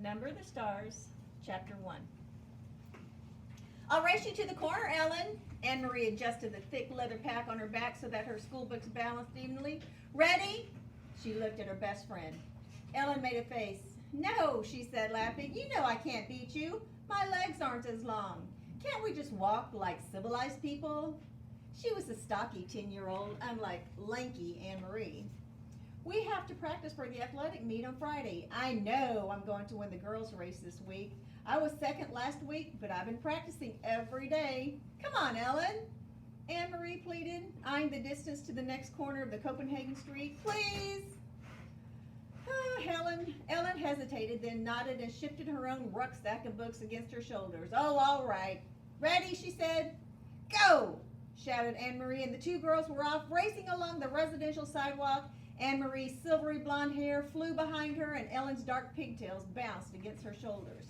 Number the Stars, Chapter 1. I'll race you to the corner, Ellen. Anne Marie adjusted the thick leather pack on her back so that her school books balanced evenly. Ready? She looked at her best friend. Ellen made a face. No, she said, laughing. You know I can't beat you. My legs aren't as long. Can't we just walk like civilized people? She was a stocky 10-year-old, unlike lanky Anne Marie. We have to practice for the athletic meet on Friday. I know I'm going to win the girls' race this week. I was second last week, but I've been practicing every day. Come on, Ellen, Anne Marie pleaded, eyeing the distance to the next corner of the Copenhagen Street. Please. Ellen hesitated, then nodded and shifted her own rucksack of books against her shoulders. Oh, all right. Ready, she said. Go, shouted Anne Marie, and the two girls were off, racing along the residential sidewalk. Anne Marie's silvery blonde hair flew behind her, and Ellen's dark pigtails bounced against her shoulders.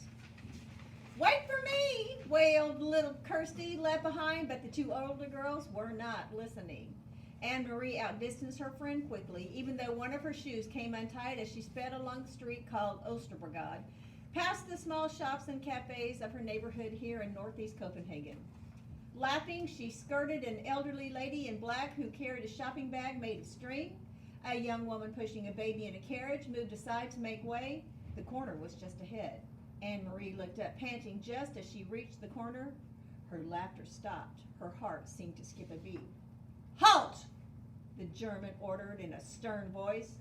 Wait for me, wailed little Kirsty, left behind, but the two older girls were not listening. Anne Marie outdistanced her friend quickly, even though one of her shoes came untied as she sped along the street called Oosterbrogade, past the small shops and cafes of her neighborhood here in northeast Copenhagen. Laughing, she skirted an elderly lady in black who carried a shopping bag made of string. A young woman pushing a baby in a carriage moved aside to make way. The corner was just ahead. Anne Marie looked up, panting just as she reached the corner. Her laughter stopped. Her heart seemed to skip a beat. Halt! The German ordered in a stern voice.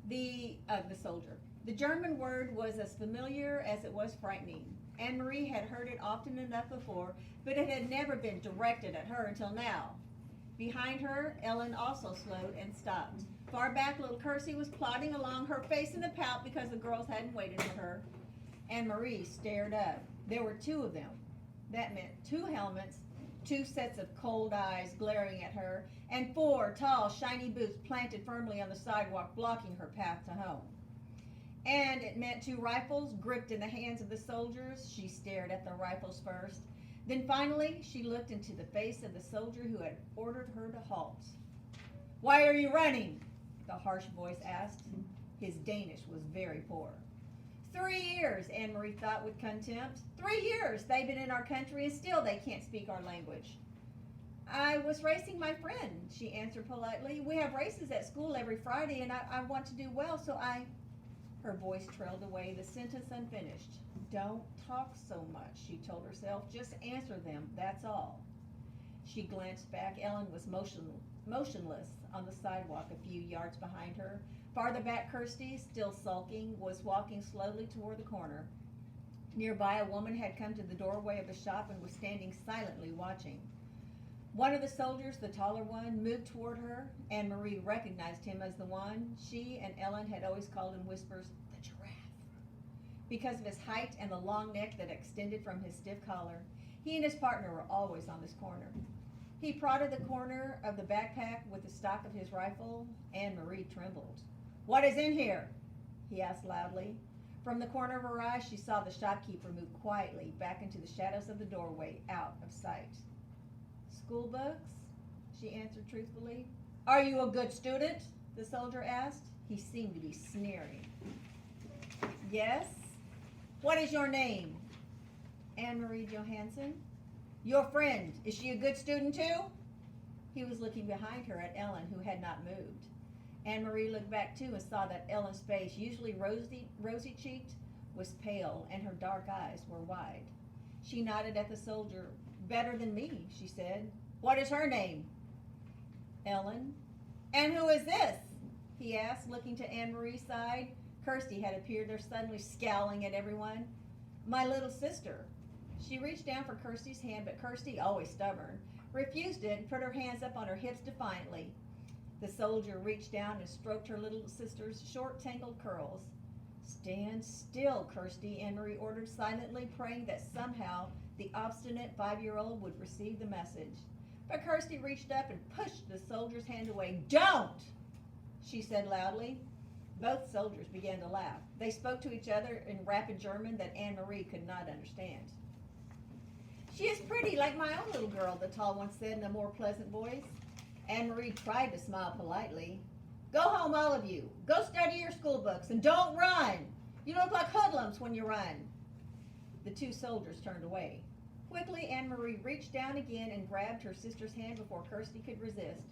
The soldier. The German word was as familiar as it was frightening. Anne Marie had heard it often enough before, but it had never been directed at her until now. Behind her, Ellen also slowed and stopped. Far back, little Kirsty was plodding along, her face in a pout because the girls hadn't waited for her. Anne Marie stared up. There were two of them. That meant two helmets, two sets of cold eyes glaring at her, and four tall, shiny boots planted firmly on the sidewalk, blocking her path to home. And it meant two rifles gripped in the hands of the soldiers. She stared at the rifles first. Then finally, she looked into the face of the soldier who had ordered her to halt. Why are you running? The harsh voice asked. His Danish was very poor. 3 years, Anne Marie thought with contempt. 3 years they've been in our country and still they can't speak our language. I was racing my friend, she answered politely. We have races at school every Friday and I want to do well, so I... Her voice trailed away, the sentence unfinished. Don't talk so much, she told herself. Just answer them, that's all. She glanced back. Ellen was motionless on the sidewalk a few yards behind her. Farther back, Kirsty, still sulking, was walking slowly toward the corner. Nearby, a woman had come to the doorway of a shop and was standing silently watching. One of the soldiers, the taller one, moved toward her. Anne Marie recognized him as the one she and Ellen had always called in whispers, the giraffe. Because of his height and the long neck that extended from his stiff collar, he and his partner were always on this corner. He prodded the corner of the backpack with the stock of his rifle. Anne Marie trembled. What is in here? He asked loudly. From the corner of her eye, she saw the shopkeeper move quietly back into the shadows of the doorway, out of sight. School books? She answered truthfully. Are you a good student? The soldier asked. He seemed to be sneering. Yes. What is your name? Anne Marie Johansson. Your friend, is she a good student too? He was looking behind her at Ellen, who had not moved. Anne Marie looked back too and saw that Ellen's face, usually rosy-cheeked, was pale and her dark eyes were wide. She nodded at the soldier. Better than me, she said. What is her name? Ellen. And who is this? He asked, looking to Anne Marie's side. Kirsty had appeared there suddenly, scowling at everyone. My little sister. She reached down for Kirsty's hand, but Kirsty, always stubborn, refused it and put her hands up on her hips defiantly. The soldier reached down and stroked her little sister's short, tangled curls. Stand still, Kirsty, Anne Marie ordered silently, praying that somehow the obstinate 5-year-old would receive the message. But Kirsty reached up and pushed the soldier's hand away. Don't, she said loudly. Both soldiers began to laugh. They spoke to each other in rapid German that Anne Marie could not understand. She is pretty like my own little girl, the tall one said in a more pleasant voice. Anne Marie tried to smile politely. Go home, all of you. Go study your school books and don't run. You look like hoodlums when you run. The two soldiers turned away. Quickly, Anne-Marie reached down again and grabbed her sister's hand before Kirsty could resist.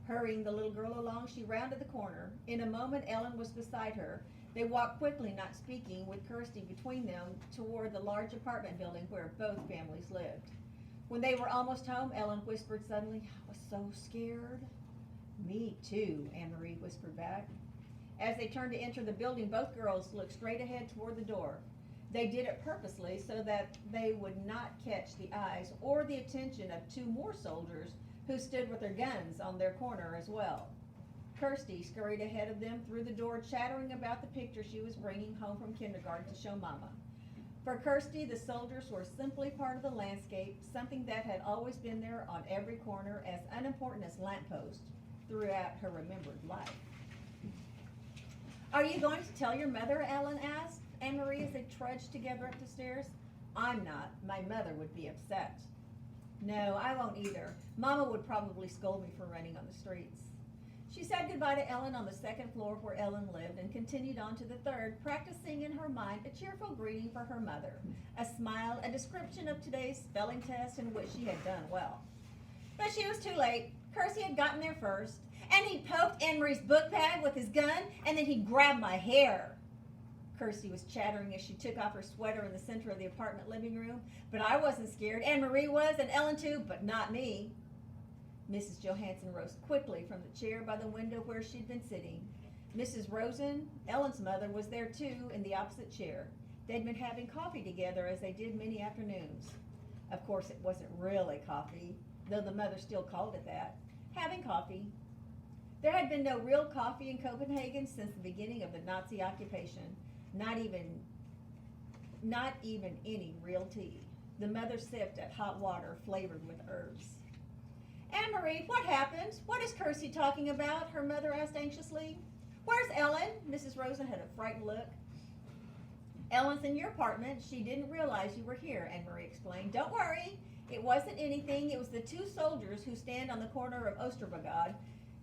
Hurrying the little girl along, she rounded the corner. In a moment, Ellen was beside her. They walked quickly, not speaking, with Kirsty between them, toward the large apartment building where both families lived. When they were almost home, Ellen whispered suddenly, "I was so scared." "Me too," Anne-Marie whispered back. As they turned to enter the building, both girls looked straight ahead toward the door. They did it purposely so that they would not catch the eyes or the attention of two more soldiers who stood with their guns on their corner as well. Kirsty scurried ahead of them through the door, chattering about the picture she was bringing home from kindergarten to show Mama. For Kirsty, the soldiers were simply part of the landscape, something that had always been there on every corner, as unimportant as lampposts throughout her remembered life. "Are you going to tell your mother?" Ellen asked Anne-Marie as they trudged together up the stairs. "I'm not. My mother would be upset." "No, I won't either. Mama would probably scold me for running on the streets." She said goodbye to Ellen on the second floor where Ellen lived and continued on to the third, practicing in her mind a cheerful greeting for her mother, a smile, a description of today's spelling test in which she had done well. But she was too late. Kirsty had gotten there first, and he poked Anne-Marie's book bag with his gun, and then he grabbed my hair. Kirsty was chattering as she took off her sweater in the center of the apartment living room. "But I wasn't scared. Anne-Marie was, and Ellen too, but not me." Mrs. Johansson rose quickly from the chair by the window where she'd been sitting. Mrs. Rosen, Ellen's mother, was there too in the opposite chair. They'd been having coffee together as they did many afternoons. Of course, it wasn't really coffee, though the mother still called it that. Having coffee. There had been no real coffee in Copenhagen since the beginning of the Nazi occupation. Not even any real tea. The mother sipped at hot water flavored with herbs. "Anne-Marie, what happened? What is Kirsty talking about?" her mother asked anxiously. "Where's Ellen?" Mrs. Rosen had a frightened look. "Ellen's in your apartment. She didn't realize you were here," Anne-Marie explained. "Don't worry. It wasn't anything. It was the two soldiers who stand on the corner of Osterbrigade.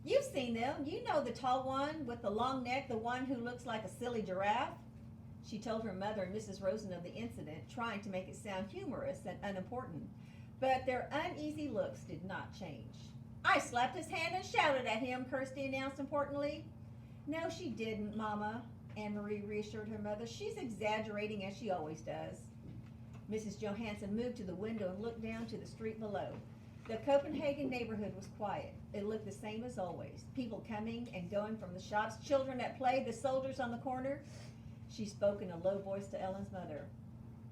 You've seen them. You know the tall one with the long neck, the one who looks like a silly giraffe." She told her mother and Mrs. Rosen of the incident, trying to make it sound humorous and unimportant. But their uneasy looks did not change. "I slapped his hand and shouted at him," Kirsty announced importantly. "No, she didn't, Mama," Anne-Marie reassured her mother. "She's exaggerating as she always does." Mrs. Johansson moved to the window and looked down to the street below. The Copenhagen neighborhood was quiet. It looked the same as always. People coming and going from the shops, children at play, the soldiers on the corner. She spoke in a low voice to Ellen's mother.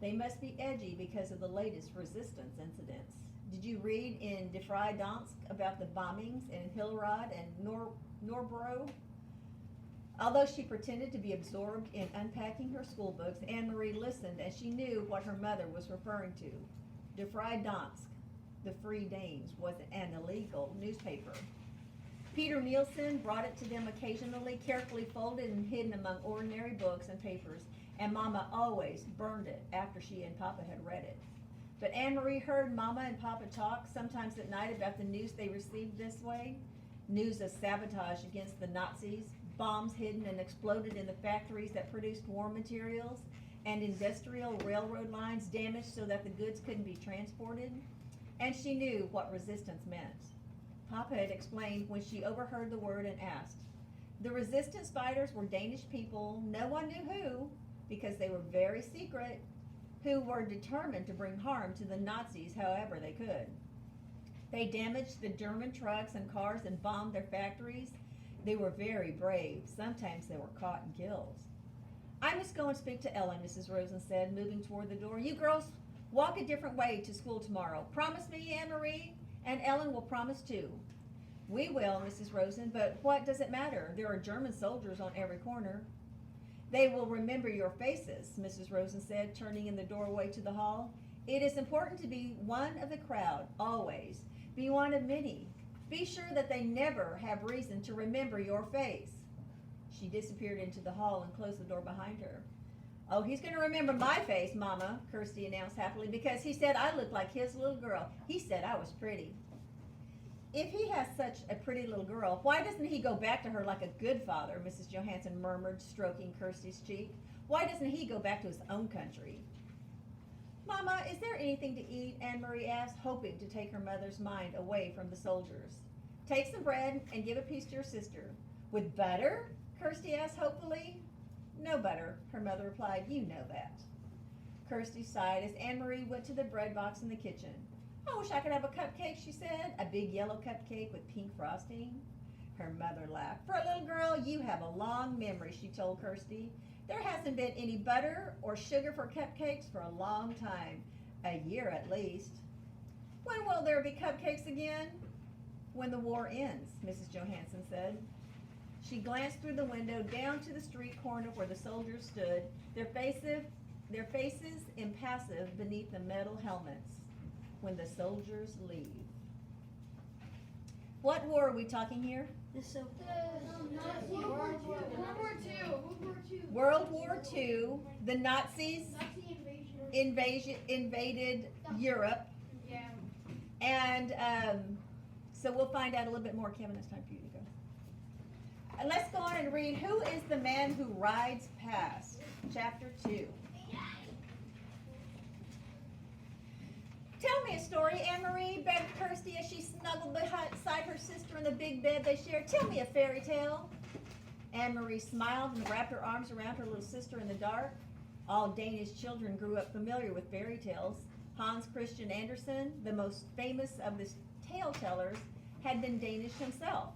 "They must be edgy because of the latest resistance incidents. Did you read in Die Freie Dansk about the bombings in Hillerød and Norbro?" Although she pretended to be absorbed in unpacking her school books, Anne-Marie listened as she knew what her mother was referring to. Die Freie Dansk, the Free Danes, was an illegal newspaper. Peter Nielsen brought it to them occasionally, carefully folded and hidden among ordinary books and papers, and Mama always burned it after she and Papa had read it. But Anne-Marie heard Mama and Papa talk, sometimes at night, about the news they received this way. News of sabotage against the Nazis, bombs hidden and exploded in the factories that produced war materials, and industrial railroad lines damaged so that the goods couldn't be transported. And she knew what resistance meant. Papa had explained when she overheard the word and asked. The resistance fighters were Danish people, no one knew who, because they were very secret, who were determined to bring harm to the Nazis however they could. They damaged the German trucks and cars and bombed their factories. They were very brave. Sometimes they were caught and killed. "I must go and speak to Ellen," Mrs. Rosen said, moving toward the door. "You girls walk a different way to school tomorrow. Promise me, Anne-Marie? And Ellen will promise too." "We will, Mrs. Rosen, but what does it matter? There are German soldiers on every corner." "They will remember your faces," Mrs. Rosen said, turning in the doorway to the hall. "It is important to be one of the crowd, always. Be one of many. Be sure that they never have reason to remember your face." She disappeared into the hall and closed the door behind her. "Oh, he's going to remember my face, Mama," Kirsty announced happily, "because he said I looked like his little girl. He said I was pretty." If he has such a pretty little girl, why doesn't he go back to her like a good father? Mrs. Johansson murmured, stroking Kirsty's cheek. Why doesn't he go back to his own country? Mama, is there anything to eat? Anne-Marie asked, hoping to take her mother's mind away from the soldiers. Take some bread and give a piece to your sister. With butter? Kirsty asked hopefully. No butter, her mother replied. You know that. Kirsty sighed as Anne-Marie went to the bread box in the kitchen. I wish I could have a cupcake, she said, a big yellow cupcake with pink frosting. Her mother laughed. For a little girl, you have a long memory, she told Kirsty. There hasn't been any butter or sugar for cupcakes for a long time, a year at least. When will there be cupcakes again? When the war ends, Mrs. Johansson said. She glanced through the window down to the street corner where the soldiers stood, their faces impassive beneath the metal helmets. When the soldiers leave. What war are we talking here? World War II. The Nazis invaded Europe. Yeah. And so we'll find out a little bit more. Kevin, it's time for you to go. Let's go on and read Who is the Man Who Rides Past? Chapter 2. Tell me a story, Anne-Marie, begged Kirsty as she snuggled beside her sister in the big bed they shared. Tell me a fairy tale. Anne-Marie smiled and wrapped her arms around her little sister in the dark. All Danish children grew up familiar with fairy tales. Hans Christian Andersen, the most famous of the tale tellers, had been Danish himself.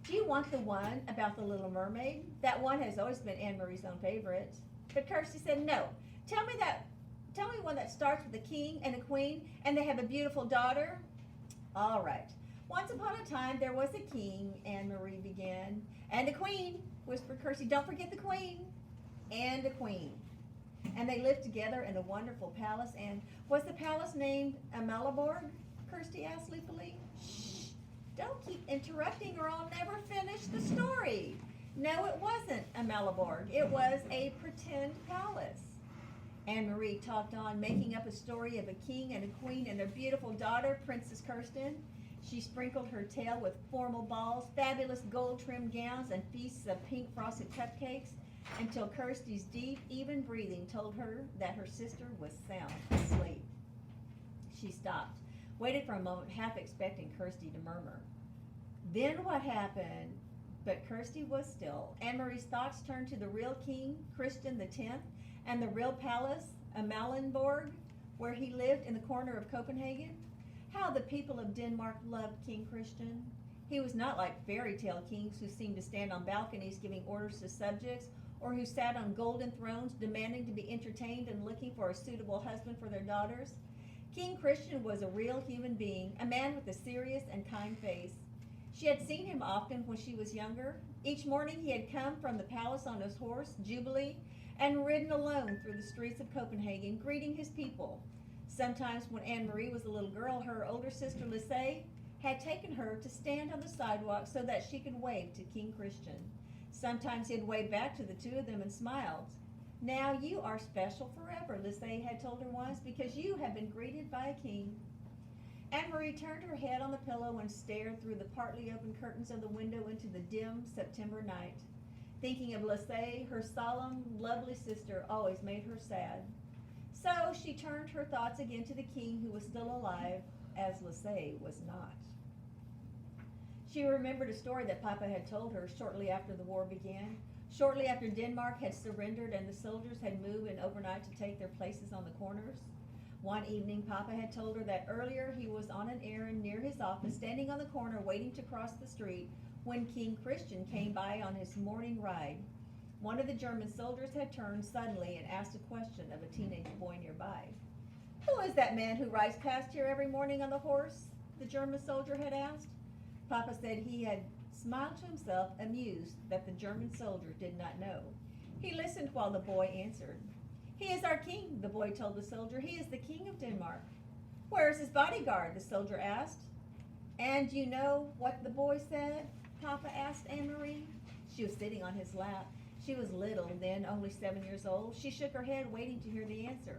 Do you want the one about the Little Mermaid? That one has always been Anne-Marie's own favorite. But Kirsty said, no. Tell me one that starts with a king and a queen, and they have a beautiful daughter. All right. Once upon a time, there was a king, Anne-Marie began. And a queen, whispered Kirsty. Don't forget the queen. And a queen. And they lived together in a wonderful palace. And was the palace named Amalborg? Kirsty asked sleepily. Shh. Don't keep interrupting or I'll never finish the story. No, it wasn't Amalborg. It was a pretend palace. Anne-Marie talked on, making up a story of a king and a queen and their beautiful daughter, Princess Kirsten. She sprinkled her tale with formal balls, fabulous gold-trimmed gowns, and feasts of pink frosted cupcakes, until Kirsty's deep, even breathing told her that her sister was sound asleep. She stopped, waited for a moment, half expecting Kirsty to murmur. Then what happened? But Kirsty was still. Anne-Marie's thoughts turned to the real king, Christian X, and the real palace, Amalienborg, where he lived in the corner of Copenhagen. How the people of Denmark loved King Christian. He was not like fairy tale kings who seemed to stand on balconies giving orders to subjects, or who sat on golden thrones demanding to be entertained and looking for a suitable husband for their daughters. King Christian was a real human being, a man with a serious and kind face. She had seen him often when she was younger. Each morning he had come from the palace on his horse, Jubilee, and ridden alone through the streets of Copenhagen, greeting his people. Sometimes when Anne-Marie was a little girl, her older sister Lise had taken her to stand on the sidewalk so that she could wave to King Christian. Sometimes he'd wave back to the two of them and smiled. Now you are special forever, Lise had told her once, because you have been greeted by a king. Anne-Marie turned her head on the pillow and stared through the partly open curtains of the window into the dim September night. Thinking of Lise, her solemn, lovely sister, always made her sad. So she turned her thoughts again to the king who was still alive, as Lise was not. She remembered a story that Papa had told her shortly after the war began, shortly after Denmark had surrendered and the soldiers had moved in overnight to take their places on the corners. One evening, Papa had told her that earlier he was on an errand near his office, standing on the corner waiting to cross the street, when King Christian came by on his morning ride. One of the German soldiers had turned suddenly and asked a question of a teenage boy nearby. Who is that man who rides past here every morning on the horse? The German soldier had asked. Papa said he had smiled to himself, amused that the German soldier did not know. He listened while the boy answered. He is our king, the boy told the soldier. He is the king of Denmark. Where is his bodyguard? The soldier asked. And you know what the boy said? Papa asked Anne-Marie. She was sitting on his lap. She was little, then only 7 years old. She shook her head, waiting to hear the answer.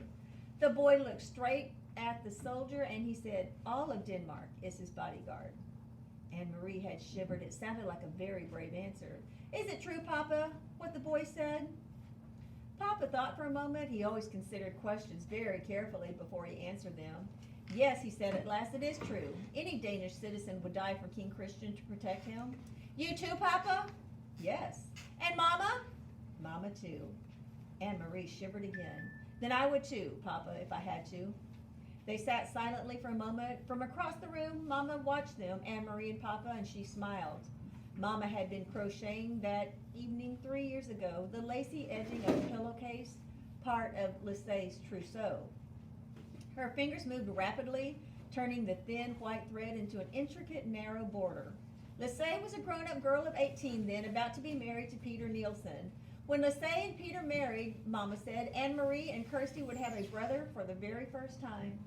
The boy looked straight at the soldier and he said, all of Denmark is his bodyguard. Anne-Marie had shivered. It sounded like a very brave answer. Is it true, Papa, what the boy said? Papa thought for a moment. He always considered questions very carefully before he answered them. Yes, he said at last, it is true. Any Danish citizen would die for King Christian to protect him. You too, Papa? Yes. And Mama? Mama too. Anne-Marie shivered again. Then I would too, Papa, if I had to. They sat silently for a moment. From across the room, Mama watched them, Anne-Marie and Papa, and she smiled. Mama had been crocheting that evening 3 years ago, the lacy edging of a pillowcase, part of Lisset's trousseau. Her fingers moved rapidly, turning the thin white thread into an intricate, narrow border. Lisset was a grown-up girl of 18 then, about to be married to Peter Nielsen. When Lisset and Peter married, Mama said, Anne-Marie and Kirsty would have a brother for the very first time.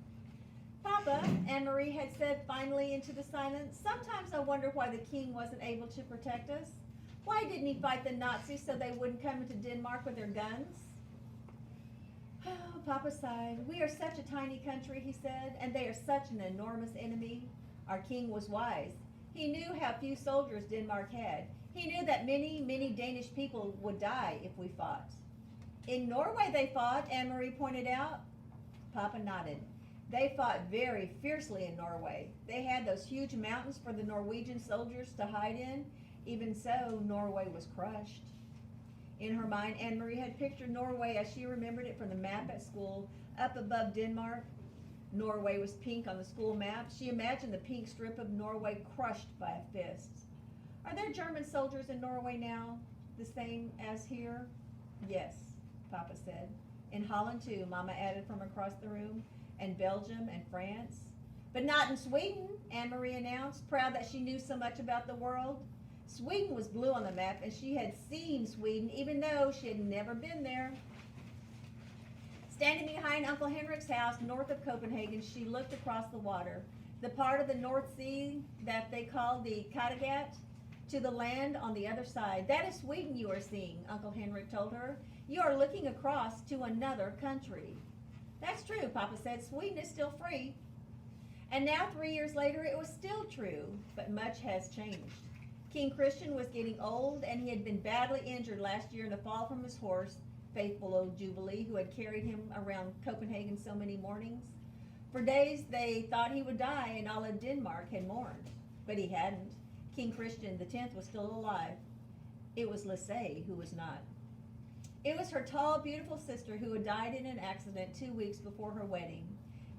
Papa, Anne-Marie had said finally into the silence, sometimes I wonder why the king wasn't able to protect us. Why didn't he fight the Nazis so they wouldn't come into Denmark with their guns? Oh, Papa sighed. We are such a tiny country, he said, and they are such an enormous enemy. Our king was wise. He knew how few soldiers Denmark had. He knew that many, many Danish people would die if we fought. In Norway they fought, Anne-Marie pointed out. Papa nodded. They fought very fiercely in Norway. They had those huge mountains for the Norwegian soldiers to hide in. Even so, Norway was crushed. In her mind, Anne-Marie had pictured Norway as she remembered it from the map at school, up above Denmark. Norway was pink on the school map. She imagined the pink strip of Norway crushed by a fist. Are there German soldiers in Norway now, the same as here? Yes, Papa said. In Holland too, Mama added from across the room, and Belgium and France. But not in Sweden, Anne-Marie announced, proud that she knew so much about the world. Sweden was blue on the map, and she had seen Sweden, even though she had never been there. Standing behind Uncle Henrik's house north of Copenhagen, she looked across the water, the part of the North Sea that they called the Kattegat, to the land on the other side. That is Sweden you are seeing, Uncle Henrik told her. You are looking across to another country. That's true, Papa said. Sweden is still free. And now, 3 years later, it was still true, but much has changed. King Christian was getting old, and he had been badly injured last year in a fall from his horse, faithful old Jubilee, who had carried him around Copenhagen so many mornings. For days, they thought he would die, and all of Denmark had mourned. But he hadn't. King Christian X was still alive. It was Lisset who was not. It was her tall, beautiful sister who had died in an accident 2 weeks before her wedding.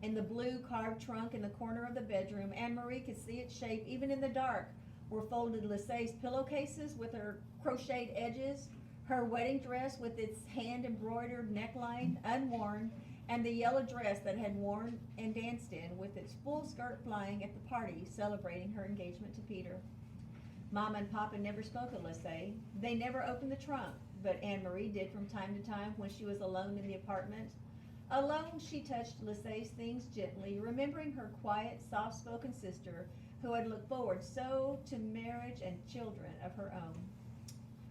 In the blue carved trunk in the corner of the bedroom, Anne-Marie could see its shape even in the dark, were folded Lisset's pillowcases with her crocheted edges, her wedding dress with its hand-embroidered neckline, unworn, and the yellow dress that had worn and danced in with its full skirt flying at the party celebrating her engagement to Peter. Mama and Papa never spoke of Lisset. They never opened the trunk, but Anne-Marie did from time to time when she was alone in the apartment. Alone, she touched Lisset's things gently, remembering her quiet, soft-spoken sister who had looked forward so to marriage and children of her own.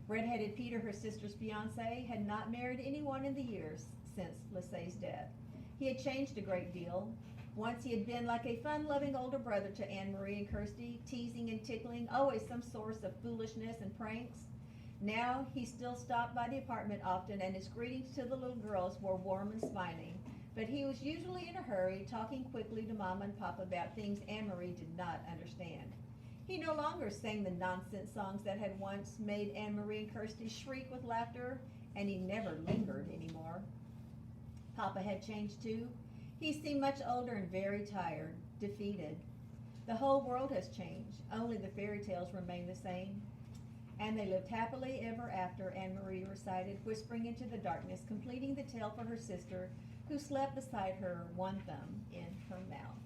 Red-headed Peter, her sister's fiancé, had not married anyone in the years since Lisset's death. He had changed a great deal. Once he had been like a fun-loving older brother to Anne-Marie and Kirsty, teasing and tickling, always some source of foolishness and pranks. Now he still stopped by the apartment often, and his greetings to the little girls were warm and smiling. But he was usually in a hurry, talking quickly to Mama and Papa about things Anne-Marie did not understand. He no longer sang the nonsense songs that had once made Anne-Marie and Kirsty shriek with laughter, and he never lingered anymore. Papa had changed too. He seemed much older and very tired, defeated. The whole world has changed. Only the fairy tales remain the same. And they lived happily ever after, Anne-Marie recited, whispering into the darkness, completing the tale for her sister, who slept beside her, one thumb in her mouth.